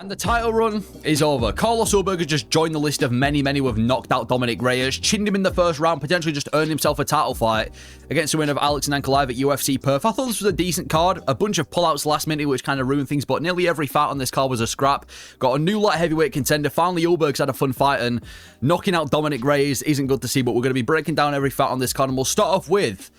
And the title run is over. Carlos Ulberg has just joined the list of many who have knocked out Dominic Reyes, chinned him in the first round, potentially just earned himself a title fight against the winner of Alex and Live at UFC Perth. I thought this was a decent card. A bunch of pullouts last minute, which kind of ruined things, but nearly every fight on this card was a scrap. Got a new light heavyweight contender. Finally, Ulberg's had a fun fight, and knocking out Dominic Reyes isn't good to see, but we're going to be breaking down every fight on this card, and we'll start off with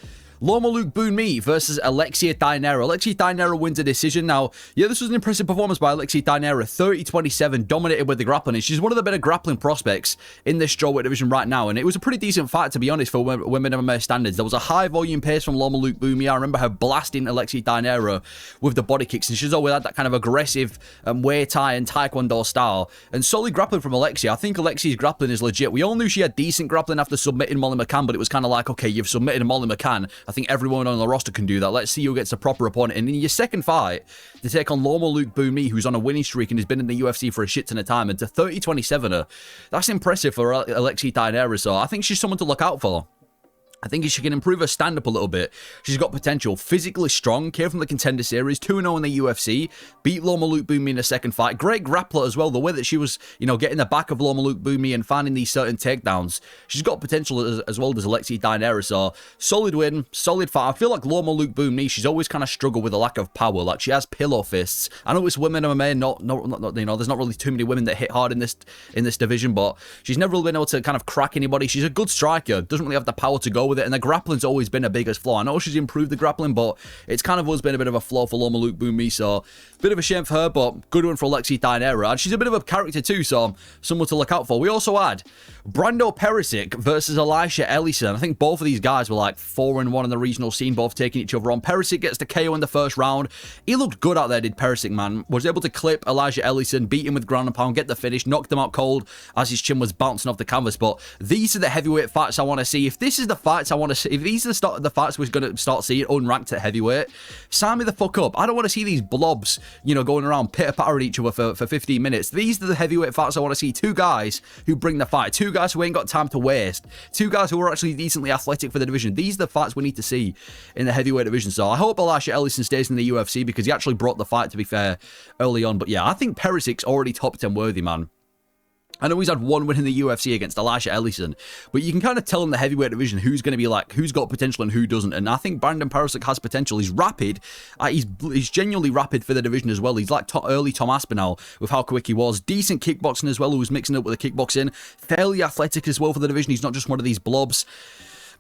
Loma Lookboonmee versus Alexia Thainara. Alexia Thainara wins a decision. Now, yeah, this was an impressive performance by Alexia Thainara. 30-27, dominated with the grappling. And she's one of the better grappling prospects in this strawweight division right now. And it was a pretty decent fight, to be honest, for women MMA standards. There was a high volume pace from Loma Lookboonmee. I remember her blasting Alexia Thainara with the body kicks. And she's always had that kind of aggressive Muay Thai and Taekwondo style. And solid grappling from Alexia. I think Alexia's grappling is legit. We all knew she had decent grappling after submitting Molly McCann, but it was kind of like, okay, you've submitted Molly McCann. I think everyone on the roster can do that. Let's see who gets a proper opponent. And in your second fight, to take on Loma Lookboonmee, who's on a winning streak and has been in the UFC for a shit ton of time, and to 30-27 that's impressive for Alexia Thainara. So I think she's someone to look out for. I think she can improve her stand-up a little bit. She's got potential. Physically strong. Came from the Contender Series. 2-0 in the UFC. Beat Loma Lookboonmee in a second fight. Great grappler as well. The way that she was, getting the back of Loma Lookboonmee and finding these certain takedowns. She's got potential as well as Alexia Thainara. So, solid win. Solid fight. I feel like Loma Lookboonmee, she's always kind of struggled with a lack of power. Like, she has pillow fists. I know it's women MMA. Not there's not really too many women that hit hard in this division, but she's never really been able to kind of crack anybody. She's a good striker. Doesn't really have the power to go with it, and the grappling's always been a biggest flaw. I know she's improved the grappling, but it's kind of always been a bit of a flaw for Loma Lookboonmee, so bit of a shame for her, but good one for Alexia Thainara. And she's a bit of a character too, so someone to look out for. We also had Brando Pericic versus Elisha Ellison. I think both of these guys were like 4-1 in the regional scene, both taking each other on. Pericic gets the KO in the first round. He looked good out there, did Pericic, man. Was able to clip Elisha Ellison, beat him with ground and pound, get the finish, knocked him out cold as his chin was bouncing off the canvas. But these are the heavyweight fights I want to see. If this is the fights I want to see, if these are the start of the fights we're going to start seeing unranked at heavyweight, sign me the fuck up. I don't want to see these blobs, going around pitter-pattering each other for 15 minutes. These are the heavyweight fights I want to see. Two guys who bring the fight. Two guys who ain't got time to waste. Two guys who are actually decently athletic for the division. These are the fights we need to see in the heavyweight division. So I hope Elisha Ellison stays in the UFC because he actually brought the fight, to be fair, early on. But yeah, I think Pericic's already top 10 worthy, man. I know he's had one win in the UFC against Elisha Ellison, but you can kind of tell in the heavyweight division who's going to be like, who's got potential and who doesn't. And I think Brandon Pericic has potential. He's rapid. He's genuinely rapid for the division as well. He's like early Tom Aspinall with how quick he was. Decent kickboxing as well, who was mixing up with the kickboxing. Fairly athletic as well for the division. He's not just one of these blobs.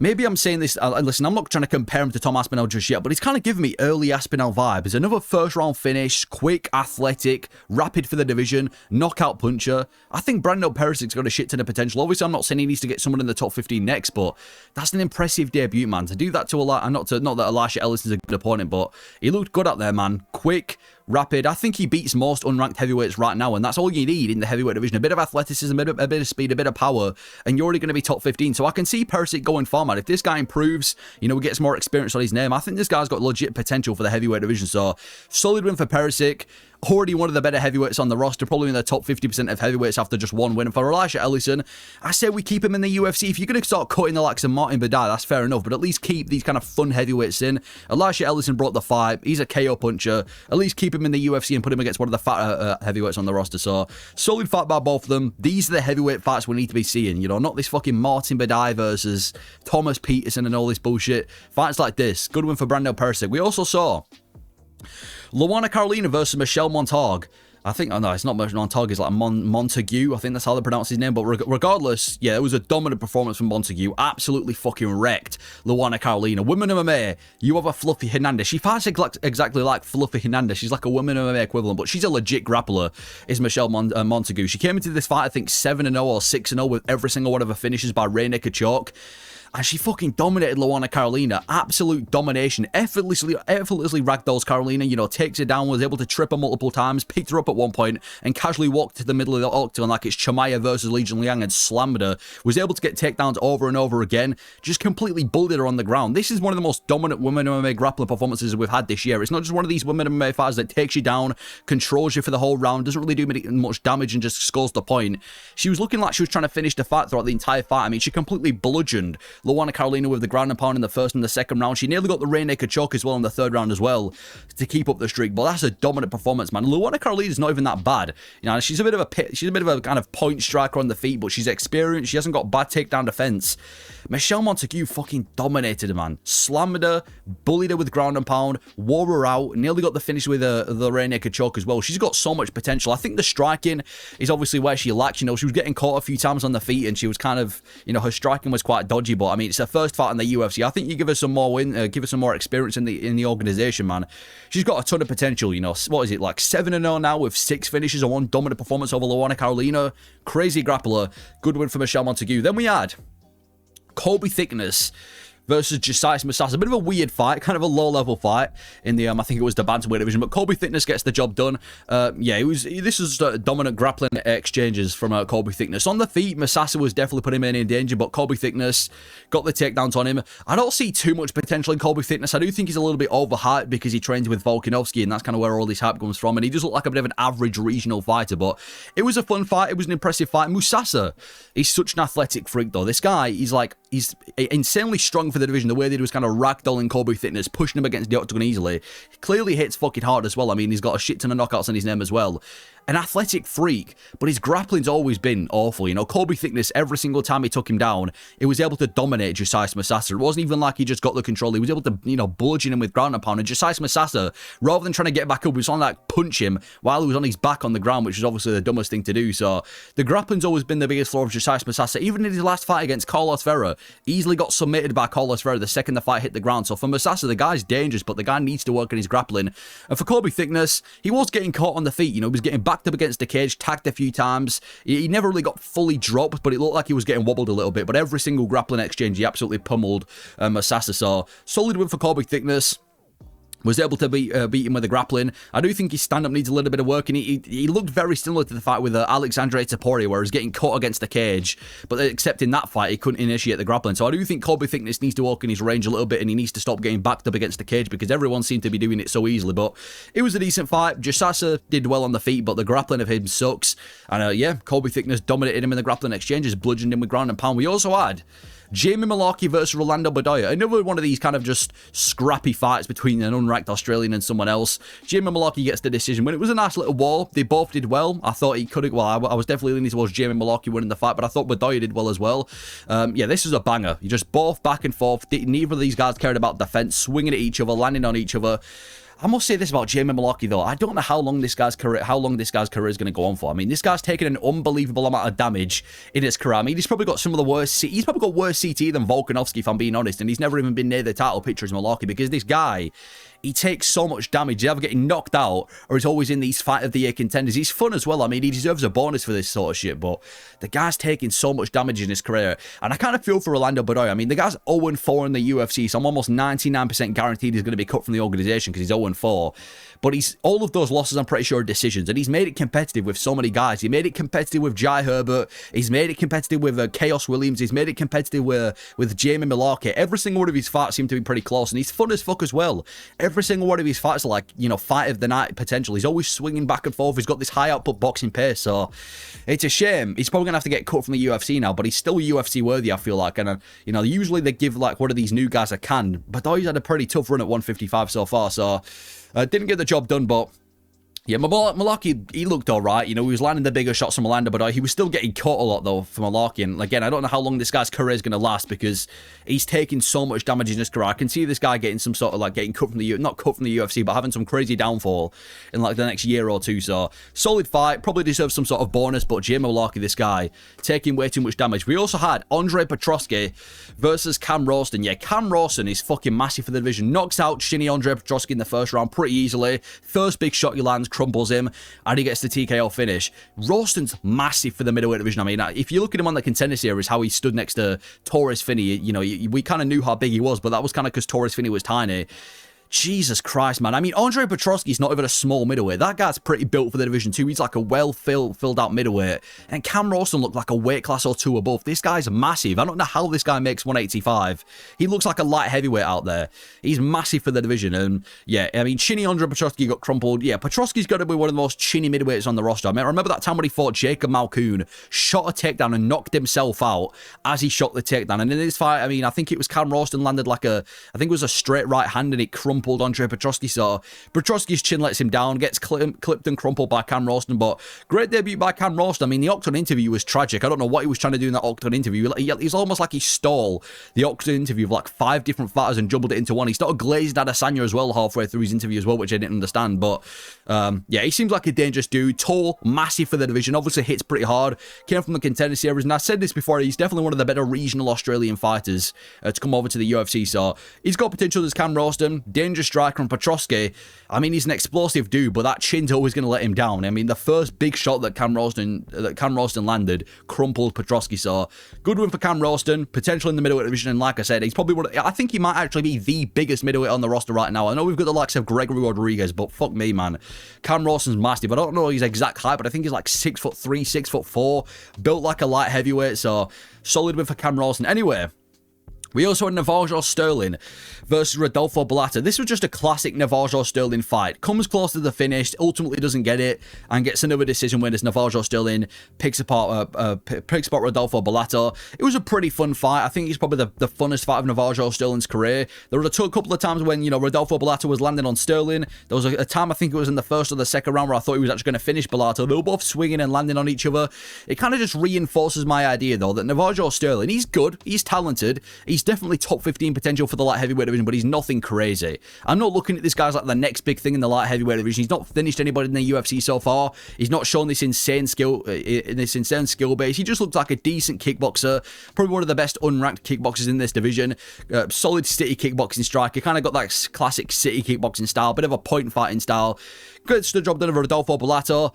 Maybe I'm saying this, listen, I'm not trying to compare him to Tom Aspinall just yet, but he's kind of giving me early Aspinall vibes. Another first round finish, quick, athletic, rapid for the division, knockout puncher. I think Brando Pericic's got a shit ton of potential. Obviously, I'm not saying he needs to get someone in the top 15 next, but that's an impressive debut, man. To do that to not that Elisha Ellison's a good opponent, but he looked good out there, man. Quick, rapid. I think he beats most unranked heavyweights right now, and that's all you need in the heavyweight division. A bit of athleticism, a bit of speed, a bit of power, and you're already going to be top 15. So I can see Pericic going far, man. If this guy improves, gets more experience on his name, I think this guy's got legit potential for the heavyweight division. So solid win for Pericic. Already one of the better heavyweights on the roster, probably in the top 50% of heavyweights after just one win. And for Elisha Ellison, I say we keep him in the UFC. If you're going to start cutting the likes of Martin Bedoya, that's fair enough, but at least keep these kind of fun heavyweights in. Elisha Ellison brought the fight. He's a KO puncher. At least keep him in the UFC and put him against one of the fat heavyweights on the roster. So, solid fight by both of them. These are the heavyweight fights we need to be seeing, not this fucking Martin Bedoya versus Thomas Peterson and all this bullshit. Fights like this. Good one for Brando Pericic. We also saw Luana Carolina versus Michelle Montague. I think, no, it's not Montague, it's like Montague. I think that's how they pronounce his name. But regardless, yeah, it was a dominant performance from Montague. Absolutely fucking wrecked Luana Carolina. Women MMA, you have a Fluffy Hernandez. She fights exactly like Fluffy Hernandez. She's like a women MMA equivalent, but she's a legit grappler, is Michelle Montague. She came into this fight, I think, 7-0 or 6-0 with every single one of her finishes by rear naked choke. And she fucking dominated Luana Carolina. Absolute domination. Effortlessly ragdolls Carolina, takes her down, was able to trip her multiple times, picked her up at one point, and casually walked to the middle of the octagon like it's Chamaya versus Legion Liang and slammed her. Was able to get takedowns over and over again. Just completely bullied her on the ground. This is one of the most dominant women MMA grappling performances we've had this year. It's not just one of these women MMA fighters that takes you down, controls you for the whole round, doesn't really do much damage and just scores the point. She was looking like she was trying to finish the fight throughout the entire fight. I mean, she completely bludgeoned Luana Carolina with the ground and pound in the first and the second round. She nearly got the rear naked choke as well in the third round as well to keep up the streak. But that's a dominant performance, man. Luana Carolina's not even that bad. You know, she's a bit of a kind of point striker on the feet, but she's experienced. She hasn't got bad takedown defense. Michelle Montague fucking dominated her, man. Slammed her, bullied her with ground and pound, wore her out, nearly got the finish with the rear naked choke as well. She's got so much potential. I think the striking is obviously where she lacks. You know, she was getting caught a few times on the feet, and she was kind of, you know, her striking was quite dodgy. But I mean, it's her first fight in the UFC. I think you give her some more give her some more experience in the organization, man. She's got a ton of potential. You know, what is it, like 7-0 now with 6 finishes and 1 dominant performance over Luana Carolina. Crazy grappler. Good win for Michelle Montague. Then we had Colby Thicknesse versus Josias Musasa. A bit of a weird fight, kind of a low-level fight in the, I think it was the bantamweight division, but Colby Thicknesse gets the job done. Yeah, this was dominant grappling exchanges from Colby Thicknesse. On the feet, Musasa was definitely putting him in danger, but Colby Thicknesse got the takedowns on him. I don't see too much potential in Colby Thicknesse. I do think he's a little bit overhyped because he trains with Volkanovski, and that's kind of where all this hype comes from, and he does look like a bit of an average regional fighter, but it was a fun fight. It was an impressive fight. Musasa, he's such an athletic freak, though. This guy, he's insanely strong for the division. The way that he was kind of ragdolling Colby Thicknesse, pushing him against the octagon easily. He clearly hits fucking hard as well. I mean, he's got a shit ton of knockouts on his name as well. An athletic freak, but his grappling's always been awful. You know, Colby Thicknesse, every single time he took him down, he was able to dominate Josias Musasa. It wasn't even like he just got the control. He was able to, you know, bludgeon him with ground and pound. And Josias Musasa, rather than trying to get back up, he was on like punch him while he was on his back on the ground, which is obviously the dumbest thing to do. So the grappling's always been the biggest flaw of Josias Musasa. Even in his last fight against Carlos Ferreira, easily got submitted by Carlos Ferreira the second the fight hit the ground. So for Musasa, the guy's dangerous, but the guy needs to work on his grappling. And for Colby Thicknesse, he was getting caught on the feet. You know, he was getting backed up against the cage, tagged a few times. He never really got fully dropped, but it looked like he was getting wobbled a little bit. But every single grappling exchange, he absolutely pummeled Musasa. So solid win for Colby Thicknesse. Was able to beat him with the grappling. I do think his stand-up needs a little bit of work, and he looked very similar to the fight with Alexandre Tapori, where he was getting caught against the cage, but except in that fight, he couldn't initiate the grappling. So I do think Colby Thicknesse needs to work in his range a little bit, and he needs to stop getting backed up against the cage, because everyone seemed to be doing it so easily. But it was a decent fight. Josias did well on the feet, but the grappling of him sucks. And yeah, Colby Thicknesse dominated him in the grappling exchanges, bludgeoned him with ground and pound. We also had Jamie Mullarkey versus Rolando Bedoya. Another one of these kind of just scrappy fights between an unranked Australian and someone else. Jamie Mullarkey gets the decision win. It was a nice little war. They both did well. I thought he could have, well, I was definitely leaning towards Jamie Mullarkey winning the fight, but I thought Bedoya did well as well. Yeah, this is a banger. You just both back and forth. Neither of these guys cared about defense, swinging at each other, landing on each other. I must say this about Jamie Mullarkey, though. I don't know how long this guy's career is going to go on for. I mean, this guy's taken an unbelievable amount of damage in his career. I mean, he's probably got some of the worst. He's probably got worse CT than Volkanovski, if I'm being honest. And he's never even been near the title picture as Mullarkey, because this guy, he takes so much damage. He's either getting knocked out, or he's always in these fight of the year contenders. He's fun as well. I mean, he deserves a bonus for this sort of shit, but the guy's taking so much damage in his career. And I kind of feel for Rolando Bedoya. I mean, the guy's 0-4 in the UFC, so I'm almost 99% guaranteed he's going to be cut from the organization because he's 0-4. But all of those losses, I'm pretty sure, are decisions. And he's made it competitive with so many guys. He made it competitive with Jai Herbert. He's made it competitive with Chaos Williams. He's made it competitive with Jamie Mullarkey. Every single one of his fights seem to be pretty close. And he's fun as fuck as well. Every single one of his fights are like, you know, fight of the night potential. He's always swinging back and forth. He's got this high output boxing pace. So it's a shame. He's probably going to have to get cut from the UFC now. But he's still UFC worthy, I feel like. And, you know, usually they give like one of these new guys a can. But he's had a pretty tough run at 155 so far. So didn't get the job done, but yeah, Mullarkey, he looked all right. You know, he was landing the bigger shots from Rolando, but he was still getting caught a lot, though, from Mullarkey. And again, I don't know how long this guy's career is going to last, because he's taking so much damage in his career. I can see this guy getting some sort of, like, getting cut from the, not cut from the UFC, but having some crazy downfall in, like, the next year or two. So, solid fight. Probably deserves some sort of bonus, but Jamie Mullarkey, this guy, taking way too much damage. We also had Andre Petroski versus Cam Rowston. Yeah, Cam Rowston is fucking massive for the division. Knocks out shinny Andre Petroski in the first round pretty easily. First big shot he lands, crumbles him, and he gets the TKO finish. Rowston's massive for the middleweight division. I mean, if you look at him on the Contender Series, how he stood next to Torres Finney, you know, we kind of knew how big he was, but that was kind of because Torres Finney was tiny. Jesus Christ, man. I mean, Andre Petroski's not even a small middleweight. That guy's pretty built for the division too. He's like a well-filled out middleweight. And Cam Rowston looked like a weight class or two above. This guy's massive. I don't know how this guy makes 185. He looks like a light heavyweight out there. He's massive for the division. And yeah, I mean, chinny Andre Petroski got crumpled. Yeah, Petroski's got to be one of the most chinny middleweights on the roster. I mean, I remember that time when he fought Jacob Malkoon, shot a takedown and knocked himself out as he shot the takedown. And in this fight, I mean, I think it was Cam Rowston landed like I think it was a straight right hand and it crumpled Andre Petroski. So Petroski's chin lets him down, gets clipped and crumpled by Cam Rowston. But great debut by Cam Rowston. I mean, the Octagon interview was tragic. I don't know what he was trying to do in that Octagon interview. He's almost like he stole the Octagon interview of like 5 different fighters and jumbled it into one. He started glazing Adesanya as well halfway through his interview as well, which I didn't understand. But yeah, he seems like a dangerous dude. Tall, massive for the division. Obviously hits pretty hard. Came from the contender series. And I said this before, he's definitely one of the better regional Australian fighters to come over to the UFC. So he's got potential as Cam Rowston. Dangerous striker. And Petroski, I mean, he's an explosive dude, but that chin's always going to let him down. I mean, the first big shot that Cam Rowston landed crumpled Petroski. So good win for Cam Rowston. Potential in the middleweight division. And like I said, he's probably I think he might actually be the biggest middleweight on the roster right now. I know we've got the likes of Gregory Rodriguez, but fuck me, man. Cam Rowston's massive. I don't know his exact height, but I think he's like 6'3", 6'4", built like a light heavyweight. So solid win for Cam Rowston. Anyway, we also had Navajo Sterling versus Rodolfo Bellato. This was just a classic Navajo Sterling fight. Comes close to the finish, ultimately doesn't get it, and gets another decision win as Navajo Sterling picks apart Rodolfo Bellato. It was a pretty fun fight. I think it's probably the funnest fight of Navajo Sterling's career. There were a couple of times when, you know, Rodolfo Bellato was landing on Sterling. There was a time, I think it was in the first or the second round, where I thought he was actually going to finish Bellato. They were both swinging and landing on each other. It kind of just reinforces my idea, though, that Navajo Sterling, he's good, he's talented, he's definitely top 15 potential for the light heavyweight division, but he's nothing crazy. I'm not looking at this guy's like the next big thing in the light heavyweight division. He's not finished anybody in the UFC so far. He's not shown this insane skill base. He just looks like a decent kickboxer, probably one of the best unranked kickboxers in this division. Solid city kickboxing striker, kind of got that classic city kickboxing style, bit of a point fighting style. Gets the job done of Rodolfo Bellato.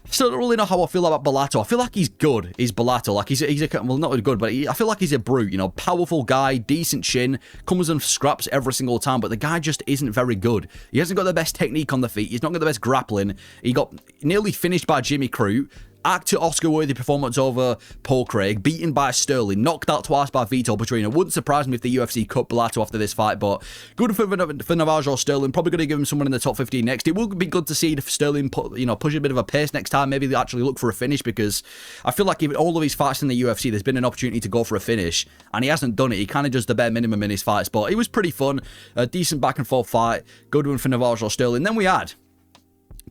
Still don't really know how I feel about Bellato. I feel like he's good. He's Bellato. Like he's well, not good, but I feel like he's a brute. You know, powerful guy, decent chin, comes and scraps every single time. But the guy just isn't very good. He hasn't got the best technique on the feet. He's not got the best grappling. He got nearly finished by Jimmy Crute. Actor Oscar-worthy performance over Paul Craig, beaten by Sterling, knocked out twice by Vitor Petrino. Wouldn't surprise me if the UFC cut Bellato after this fight, but good for Navajo Sterling. Probably going to give him someone in the top 15 next. It would be good to see if Sterling push a bit of a pace next time. Maybe they actually look for a finish, because I feel like even all of his fights in the UFC, there's been an opportunity to go for a finish, and he hasn't done it. He kind of does the bare minimum in his fights, but it was pretty fun. A decent back and forth fight. Good one for Navajo Sterling. Then we had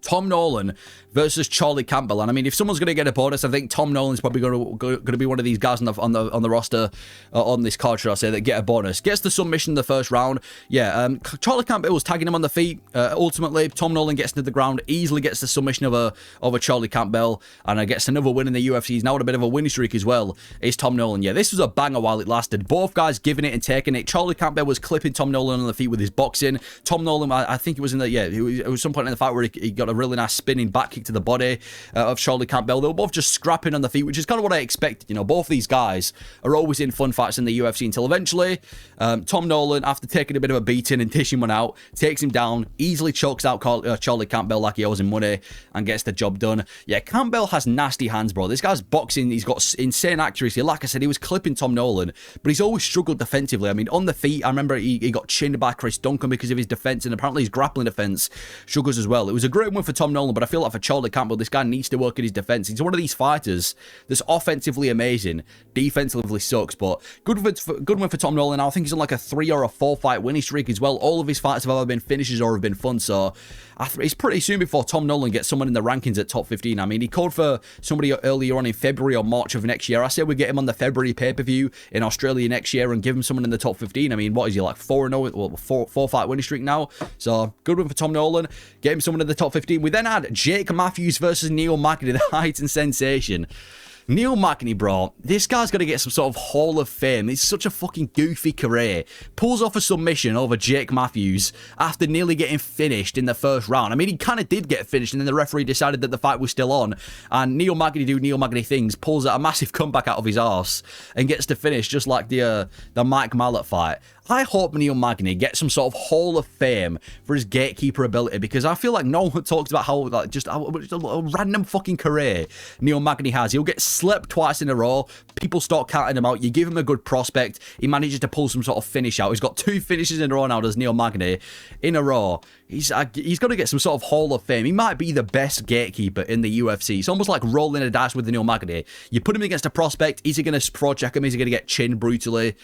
Tom Nolan versus Charlie Campbell. And I mean, if someone's going to get a bonus, I think Tom Nolan's probably going to be one of these guys on the roster, on this card, should I say, that get a bonus. Gets the submission in the first round. Yeah, Charlie Campbell was tagging him on the feet. Ultimately, Tom Nolan gets into the ground, easily gets the submission over Charlie Campbell, and gets another win in the UFC. He's now on a bit of a winning streak as well. Is Tom Nolan. Yeah, this was a banger while it lasted. Both guys giving it and taking it. Charlie Campbell was clipping Tom Nolan on the feet with his boxing. Tom Nolan, I think it was it was some point in the fight where he got a really nice spinning back kick to the body of Charlie Campbell. They were both just scrapping on the feet, which is kind of what I expected. You know, both these guys are always in fun fights in the UFC until eventually Tom Nolan, after taking a bit of a beating and dishing one out, takes him down, easily chokes out Charlie Campbell like he owes him money, and gets the job done. Yeah, Campbell has nasty hands, bro. This guy's boxing, he's got insane accuracy. Like I said, he was clipping Tom Nolan, but he's always struggled defensively. I mean, on the feet, I remember he got chinned by Chris Duncan because of his defense, and apparently his grappling defense struggles as well. It was a great win for Tom Nolan, but I feel like for Charlie Campbell, this guy needs to work at his defense. He's one of these fighters that's offensively amazing, defensively sucks, but good win for Tom Nolan. I think he's on like a 3 or a 4 fight winning streak as well. All of his fights have either been finishes or have been fun, so it's pretty soon before Tom Nolan gets someone in the rankings at top 15. I mean, he called for somebody earlier on in February or March of next year. I said we get him on the February pay-per-view in Australia next year and give him someone in the top 15. I mean, what is he, like 4-0? Well, 4 fight winning streak now. So good one for Tom Nolan. Get him someone in the top 15. We then had Jake Matthews versus Neil Magny, the height and sensation. Neil Magny, bro, this guy's got to get some sort of Hall of Fame. It's such a fucking goofy career. Pulls off a submission over Jake Matthews after nearly getting finished in the first round. I mean, he kind of did get finished, and then the referee decided that the fight was still on. And Neil Magny do Neil Magny things, pulls out a massive comeback out of his arse, and gets to finish just like the Mike Mallet fight. I hope Neil Magny gets some sort of Hall of Fame for his gatekeeper ability, because I feel like no one talks about how, like, just a random fucking career Neil Magny has. He'll get slept twice in a row. People start counting him out. You give him a good prospect. He manages to pull some sort of finish out. He's got 2 finishes in a row now, does Neil Magny, in a row. He's got to get some sort of Hall of Fame. He might be the best gatekeeper in the UFC. It's almost like rolling a dice with the Neil Magny. You put him against a prospect. Is he going to pro check him? Is he going to get chinned brutally?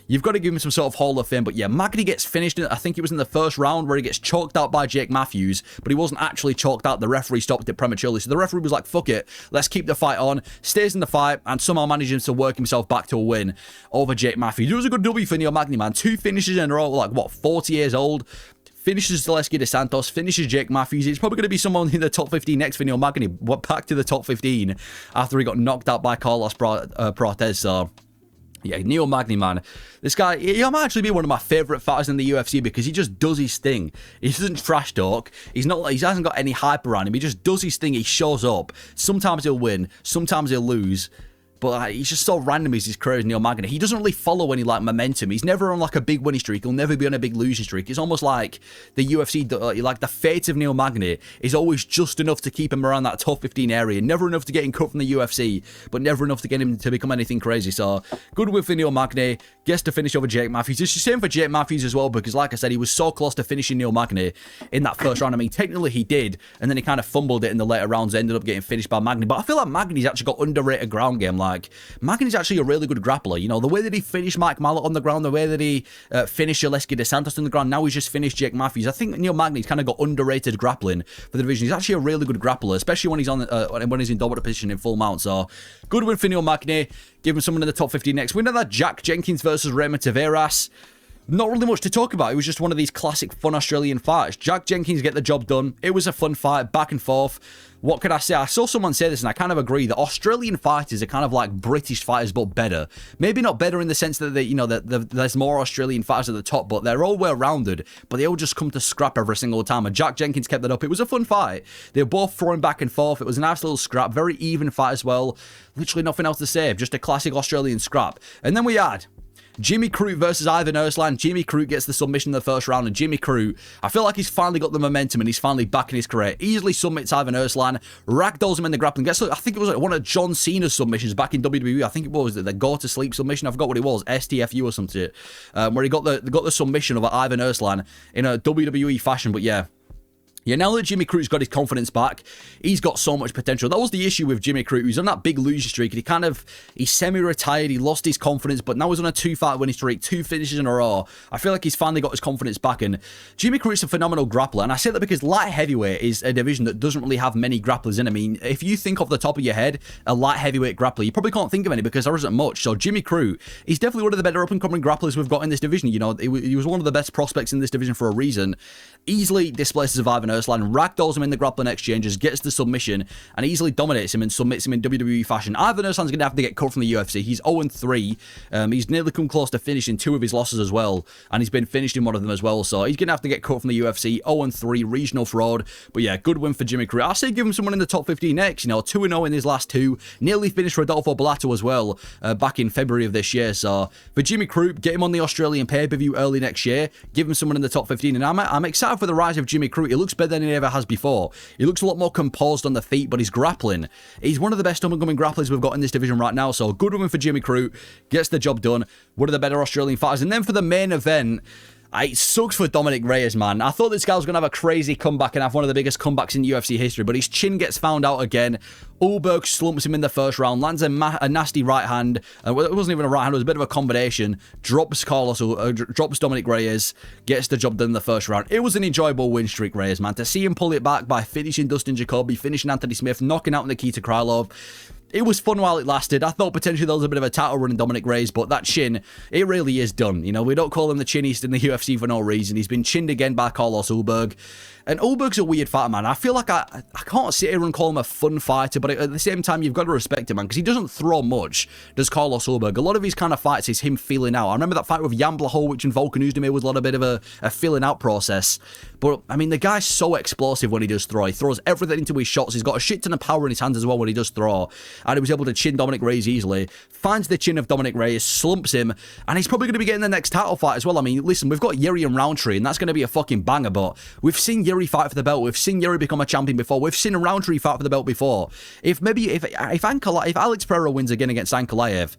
You've got to give him some sort of Hall of Fame. But yeah, Magny gets finished. I think it was in the first round where he gets choked out by Jake Matthews, but he wasn't actually choked out. The referee stopped it prematurely. So the referee was like, fuck it, let's keep the fight on. Stays in the fight and somehow manages to work himself back to a win over Jake Matthews. It was a good W for Neil Magny, man. 2 finishes in a row, like, what, 40 years old? Finishes Zaleski dos Santos, finishes Jake Matthews. It's probably going to be someone in the top 15 next for Neil Magny. Back to the top 15 after he got knocked out by Carlos Prates. So yeah, Neil Magny, man. This guy, he might actually be one of my favourite fighters in the UFC because he just does his thing. He doesn't trash talk. He hasn't got any hype around him. He just does his thing. He shows up. Sometimes he'll win. Sometimes he'll lose. But he's just so random as his career as Neil Magny. He doesn't really follow any like momentum. He's never on like a big winning streak. He'll never be on a big losing streak. It's almost like the UFC, like the fate of Neil Magny is always just enough to keep him around that top 15 area. Never enough to get him cut from the UFC, but never enough to get him to become anything crazy. So good win for Neil Magny. Gets to finish over Jake Matthews. It's the same for Jake Matthews as well, because like I said, he was so close to finishing Neil Magny in that first round. I mean, technically he did, and then he kind of fumbled it in the later rounds, ended up getting finished by Magny. But I feel like Magny's actually got underrated ground game. Like, Magny's actually a really good grappler. You know, the way that he finished Mike Malott on the ground, the way that he finished Zaleski dos Santos on the ground, now he's just finished Jake Matthews. I think Neil Magny's kind of got underrated grappling for the division. He's actually a really good grappler, especially when he's on when he's in dominant position in full mount. So good win for Neil Magny. Give him someone in the top 15 next. Winner that Jack Jenkins versus Raymond Taveras. Not really much to talk about. It was just one of these classic fun Australian fights. Jack Jenkins get the job done. It was a fun fight, back and forth. What could I say? I saw someone say this and I kind of agree that Australian fighters are kind of like British fighters but better. Maybe not better in the sense that there's more Australian fighters at the top, but they're all well-rounded, but they all just come to scrap every single time, and Jack Jenkins kept that up. It was a fun fight. They were both throwing back and forth. It was a nice little scrap, very even fight as well. Literally nothing else to say, just a classic Australian scrap. And then we had Jimmy Crute versus Ivan Erslan. Jimmy Crute gets the submission in the first round, and Jimmy Crute, I feel like he's finally got the momentum and he's finally back in his career. Easily submits Ivan Erslan, ragdolls him in the grappling. Gets, I think it was like one of John Cena's submissions back in WWE. I think it was the go to sleep submission. I forgot what it was, STFU or something, where he got the submission of Ivan Erslan in a WWE fashion. But yeah. Yeah, now that Jimmy Crute's got his confidence back, he's got so much potential. That was the issue with Jimmy Crute. He was on that big losing streak, and he's semi-retired, he lost his confidence, but now he's on a 2-fight winning streak, 2 finishes in a row. I feel like he's finally got his confidence back, and Jimmy Crute's a phenomenal grappler, and I say that because light heavyweight is a division that doesn't really have many grapplers in. I mean, if you think off the top of your head, a light heavyweight grappler, you probably can't think of any because there isn't much. So Jimmy Crute, he's definitely one of the better up-and-coming grapplers we've got in this division. You know, he was one of the best prospects in this division for a reason. Easily displaces Ivan Erslan, ragdolls him in the grappling exchanges, gets the submission, and easily dominates him and submits him in WWE fashion. Ivan Erslan's going to have to get cut from the UFC. He's 0-3. He's nearly come close to finishing 2 of his losses as well, and he's been finished in one of them as well, so he's going to have to get cut from the UFC. 0-3, regional fraud. But yeah, good win for Jimmy Crute. I say give him someone in the top 15 next. You know, 2-0 in his last 2. Nearly finished Rodolfo Bellato as well back in February of this year. So for Jimmy Crute, get him on the Australian pay-per-view early next year. Give him someone in the top 15, and I'm excited for the rise of Jimmy Crute. He looks better than he ever has before. He looks a lot more composed on the feet, but he's grappling. He's one of the best up-and-coming grapplers we've got in this division right now, so good win for Jimmy Crute. Gets the job done. One of the better Australian fighters. And then for the main event, it sucks for Dominic Reyes, man. I thought this guy was going to have a crazy comeback and have one of the biggest comebacks in UFC history, but his chin gets found out again. Ulberg slumps him in the first round, lands a nasty right hand. It wasn't even a right hand, it was a bit of a combination. Drops Dominic Reyes, gets the job done in the first round. It was an enjoyable win streak, Reyes, man. To see him pull it back by finishing Dustin Jacoby, finishing Anthony Smith, knocking out Nikita Krylov. It was fun while it lasted. I thought potentially there was a bit of a title run in Dominic Reyes, but that chin, it really is done. You know, we don't call him the chinniest in the UFC for no reason. He's been chinned again by Carlos Ulberg. And Ulberg's a weird fighter, man. I feel like I can't sit here and call him a fun fighter, but at the same time, you've got to respect him, man, because he doesn't throw much, does Carlos Ulberg. A lot of his kind of fights is him feeling out. I remember that fight with Jan Blachowicz and Volkan Oezdemir was a lot of bit of a feeling out process. But, I mean, the guy's so explosive when he does throw. He throws everything into his shots. He's got a shit ton of power in his hands as well when he does throw. and he was able to chin Dominic Reyes easily. Finds the chin of Dominic Reyes, slumps him, and he's probably going to be getting the next title fight as well. I mean, listen, we've got Yuri and Roundtree, and that's going to be a fucking banger, but we've seen Yuri fight for the belt. We've seen Yuri become a champion before. We've seen Roundtree fight for the belt before. If Alex Pereira wins again against Ankalaev,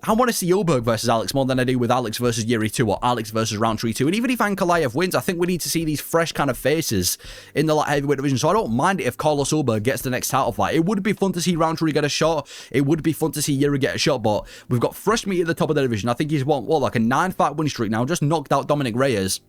I want to see Ulberg versus Alex more than I do with Alex versus Yuri 2 or Alex versus Roundtree 2. And even if Ankalaev wins, I think we need to see these fresh kind of faces in the light heavyweight division. So I don't mind it if Carlos Ulberg gets the next title fight. It would be fun to see Roundtree get a shot. It would be fun to see Yuri get a shot. But we've got fresh meat at the top of the division. I think he's won, like a 9-fight winning streak now. Just knocked out Dominic Reyes.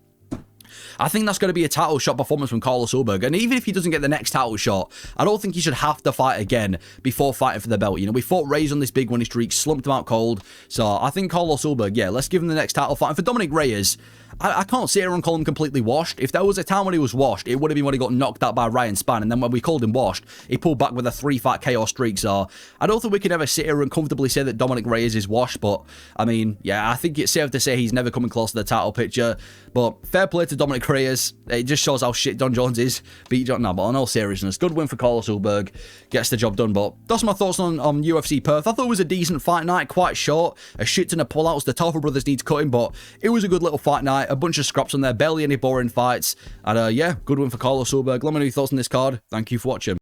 I think that's going to be a title shot performance from Carlos Ulberg. And even if he doesn't get the next title shot, I don't think he should have to fight again before fighting for the belt. You know, we fought Reyes on this big winning streak, slumped him out cold. So I think Carlos Ulberg, yeah, let's give him the next title fight. And for Dominic Reyes, I can't sit here and call him completely washed. If there was a time when he was washed, it would have been when he got knocked out by Ryan Spann. And then when we called him washed, he pulled back with a 3-fight KO streak. So I don't think we can ever sit here and comfortably say that Dominic Reyes is washed. But I mean, yeah, I think it's safe to say he's never coming close to the title picture. But fair play to Dominic Reyes. It just shows how shit Don Jones is. Beat John. No, but on all seriousness, good win for Carlos Ulberg. Gets the job done. But that's my thoughts on UFC Perth. I thought it was a decent fight night, quite short. A shit ton of pullouts. The Toffa brothers need to cut him, but it was a good little fight night. A bunch of scraps on there. Barely any boring fights. And yeah, good win for Carlos Ulberg. Let me know your thoughts on this card. Thank you for watching.